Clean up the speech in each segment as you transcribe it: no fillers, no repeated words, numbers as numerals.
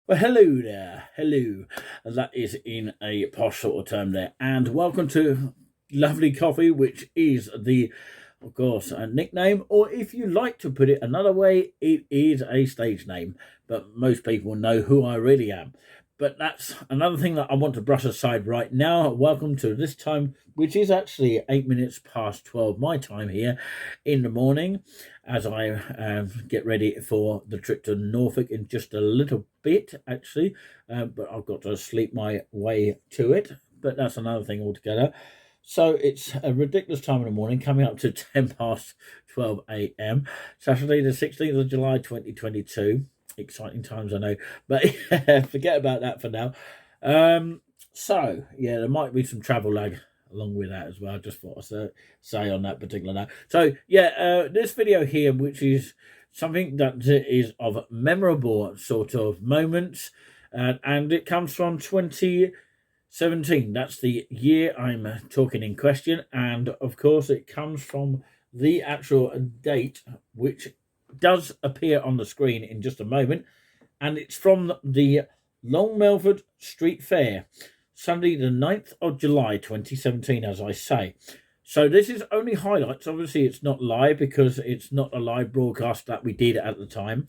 Well, hello there, hello. That is in a posh sort of term there. And welcome to Lovely Coffee, which is of course, a nickname, or if you like to put it another way, it is a stage name. But most people know who I really am. But that's another thing that I want to brush aside right now. Welcome to this time, which is actually 8 minutes past 12 my time here in the morning, as I get ready for the trip to Norfolk in just a little bit, actually. But I've got to sleep my way to it. But that's another thing altogether. So it's a ridiculous time in the morning, coming up to 10 past 12 a.m. Saturday, the 16th of July, 2022. Exciting times, I know. But forget about that for now. So, yeah, there might be some travel lag along with that as well. I just thought I'd say on that particular note. So, yeah, this video here, which is something that is of memorable sort of moments, and it comes from 2017. That's the year I'm talking in question, and of course it comes from the actual date, which does appear on the screen in just a moment, and it's from the Long Melford Street Fair, Sunday the 9th of July 2017, as I say. So this is only highlights. Obviously it's not live because it's not a live broadcast that we did at the time,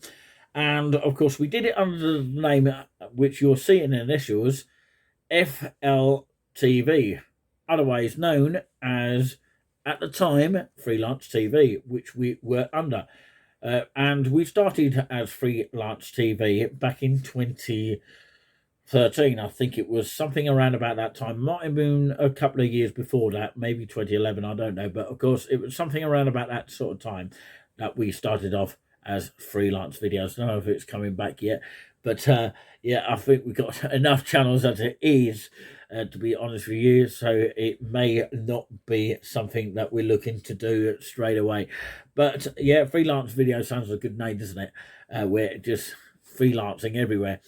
and of course we did it under the name which you'll see in the initials, FLTV, otherwise known as, at the time, Freelance TV, which we were under. And we started as Freelance TV back in 2013. I think it was something around about that time. Might have been a couple of years before that, maybe 2011, I don't know. But of course, it was something around about that sort of time that we started off as freelance videos. I don't know if it's coming back yet. But yeah, I think we've got enough channels as it is, to be honest with you. So it may not be something that we're looking to do straight away. But yeah, freelance video sounds like a good name, doesn't it? We're just freelancing everywhere.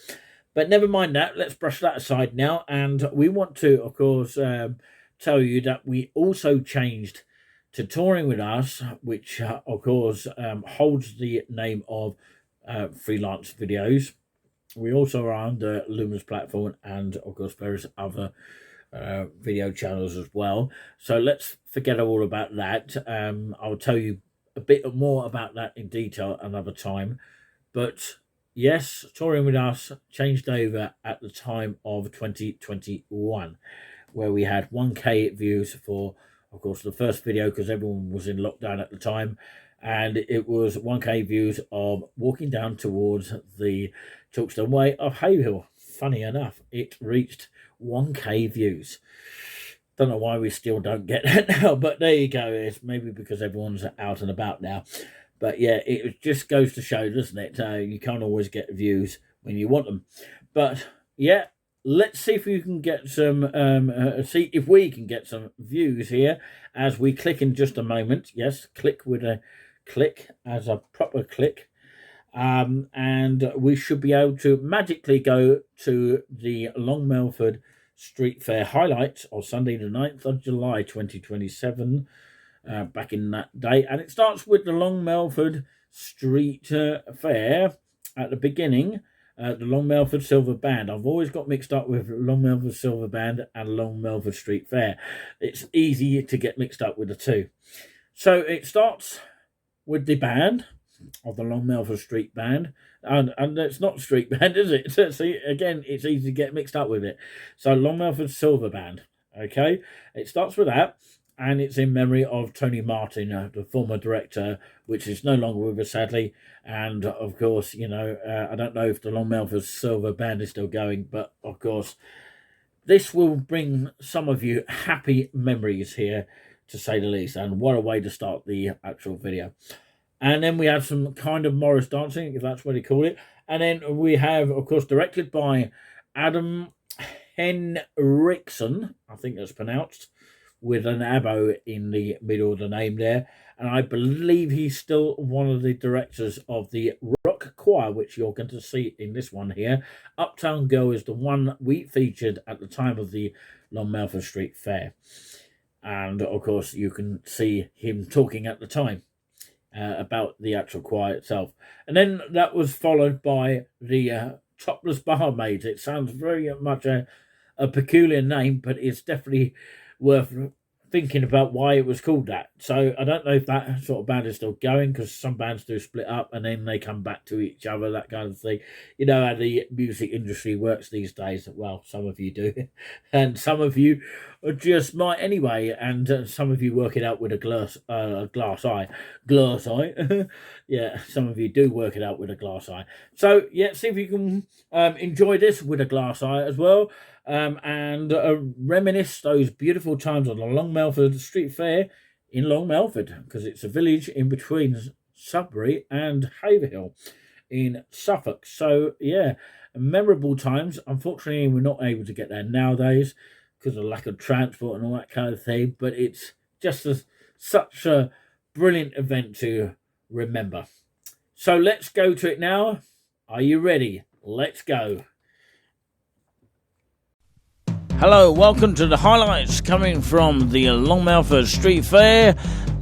But never mind that. Let's brush that aside now. And we want to, of course, tell you that we also changed to Touring With Us, which, of course, holds the name of Freelance Videos. We also are on the Luminous platform and, of course, various other video channels as well. So let's forget all about that. I'll tell you a bit more about that in detail another time. But yes, Touring With Us changed over at the time of 2021, where we had 1K views for, of course, the first video, because everyone was in lockdown at the time. And it was 1K views of walking down towards the Chalkstone Way of Hayhill. Funny enough, it reached 1K views. Don't know why we still don't get that now, but there you go. It's maybe because everyone's out and about now. But yeah, it just goes to show, doesn't it? You can't always get views when you want them. But yeah, let's see if we can get some, see if we can get some views here as we click in just a moment. Yes, click with a click as a proper click. And we should be able to magically go to the Long Melford Street Fair highlights of Sunday the 9th of July 2027, back in that day. And it starts with the Long Melford Street Fair at the beginning, the Long Melford Silver Band. I've always got mixed up with Long Melford Silver Band and Long Melford Street Fair. It's easy to get mixed up with the two. So it starts with the band of the Long Melford Street Band, and it's not Street Band, is it? See, again, it's easy to get mixed up with it. So Long Melford Silver Band, okay? It starts with that, and it's in memory of Tony Martin, the former director, which is no longer with us, sadly. And of course, you know, I don't know if the Long Melford Silver Band is still going, but of course, this will bring some of you happy memories here, to say the least. And what a way to start the actual video. And then we have some kind of Morris dancing, if that's what they call it. And then we have, of course, directed by Adam Henriksen, I think that's pronounced, with an abo in the middle of the name there. And I believe he's still one of the directors of the rock choir, which you're going to see in this one here. Uptown Girl is the one we featured at the time of the Long Melford Street Fair. And, of course, you can see him talking at the time about the actual choir itself. And then that was followed by the topless barmaids. It sounds very much a peculiar name, but it's definitely worth thinking about why it was called that. So I don't know if that sort of band is still going, because some bands do split up and then they come back to each other, that kind of thing. You know how the music industry works these days. Well, some of you do, and some of you just might anyway, and some of you work it out with a glass eye. Yeah, some of you do work it out with a glass eye. So yeah, see if you can enjoy this with a glass eye as well. And reminisce those beautiful times on the Long Melford Street Fair in Long Melford, because it's a village in between Sudbury and Haverhill in Suffolk. So yeah, memorable times. Unfortunately, we're not able to get there nowadays because of lack of transport and all that kind of thing, but it's just such a brilliant event to remember. So let's go to it now. Are you ready? Let's go. Hello, welcome to the highlights coming from the Long Melford Street Fair,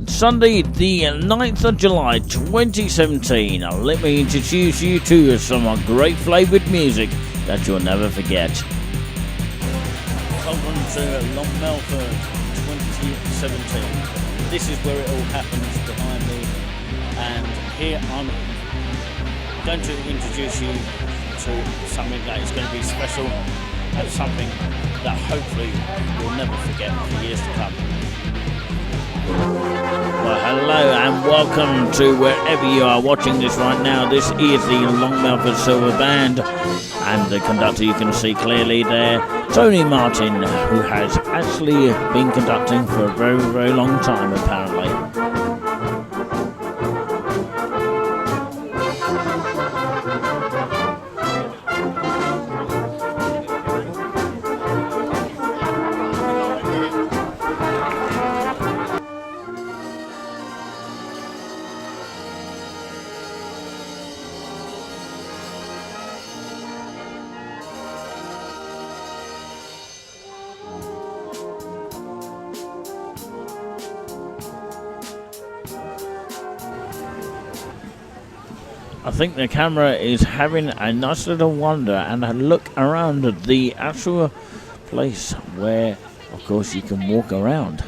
Sunday the 9th of July 2017. Now, let me introduce you to some great flavoured music that you'll never forget. Welcome to Long Melford 2017. This is where it all happens behind me, and here I'm going to introduce you to something that is going to be special and something that hopefully you'll never forget for years to come. Well, hello and welcome to wherever you are watching this right now. This is the Long Melford Silver Band, and the conductor you can see clearly there, Tony Martin, who has actually been conducting for a very, very long time apparently. I think the camera is having a nice little wander and a look around the actual place where, of course, you can walk around.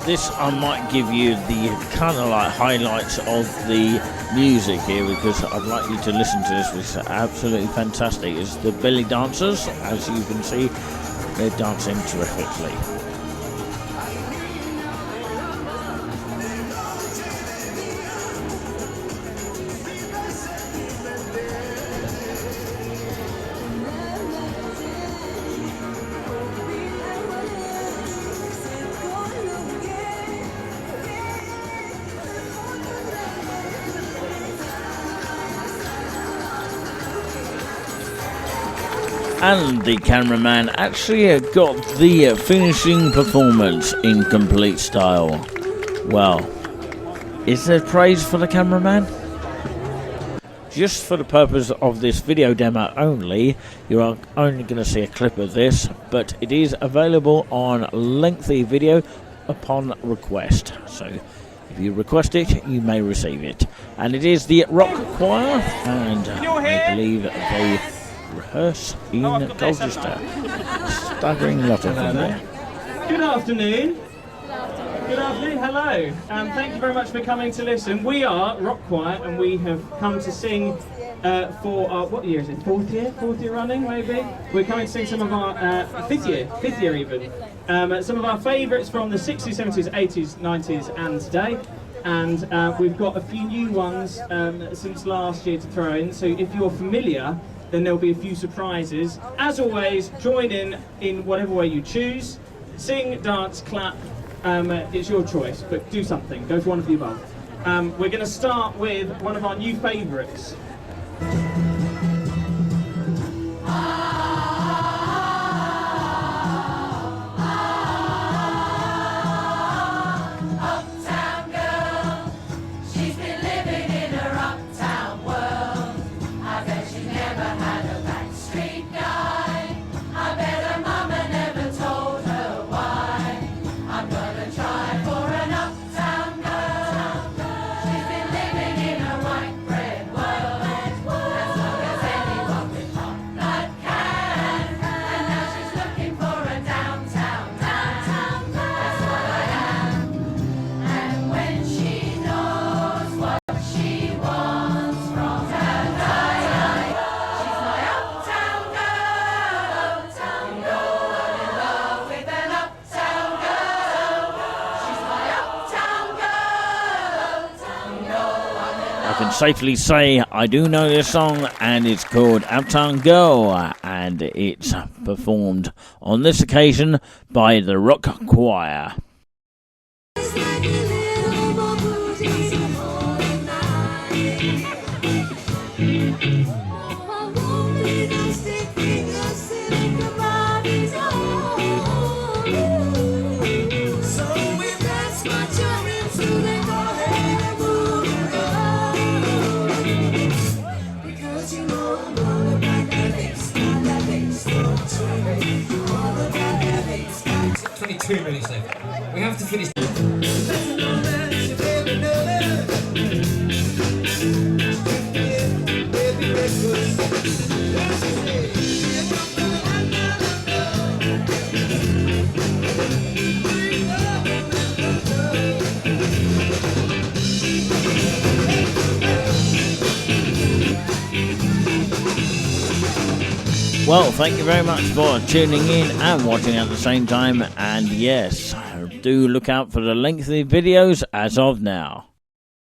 This I might give you the kind of like highlights of the music here, because I'd like you to listen to this. It's absolutely fantastic. It's the belly dancers, as you can see, they're dancing terrifically. And the cameraman actually got the finishing performance in complete style. Well, is there praise for the cameraman? Just for the purpose of this video demo only, you are only going to see a clip of this, but it is available on lengthy video upon request. So if you request it, you may receive it. And it is the rock choir, and I believe they rehearse in Colchester. Staggering lot of them there. Good afternoon. Good afternoon, hello. Thank you very much for coming to listen. We are Rock Choir, and we have come to sing for our, what year is it? Fourth year running, maybe? We're coming to sing some of our, fifth year even. Some of our favourites from the 60s, 70s, 80s, 90s and today. And we've got a few new ones since last year to throw in, so if you're familiar, then there'll be a few surprises. As always, join in whatever way you choose. Sing, dance, clap, it's your choice, but do something. Go for one of the above. We're going to start with one of our new favourites. Try for an uptown guy. I can safely say I do know this song, and it's called Uptown Girl, and it's performed on this occasion by the Rock Choir. Minutes left. We have to finish. Well, thank you very much for tuning in and watching at the same time. And yes, do look out for the lengthy videos as of now.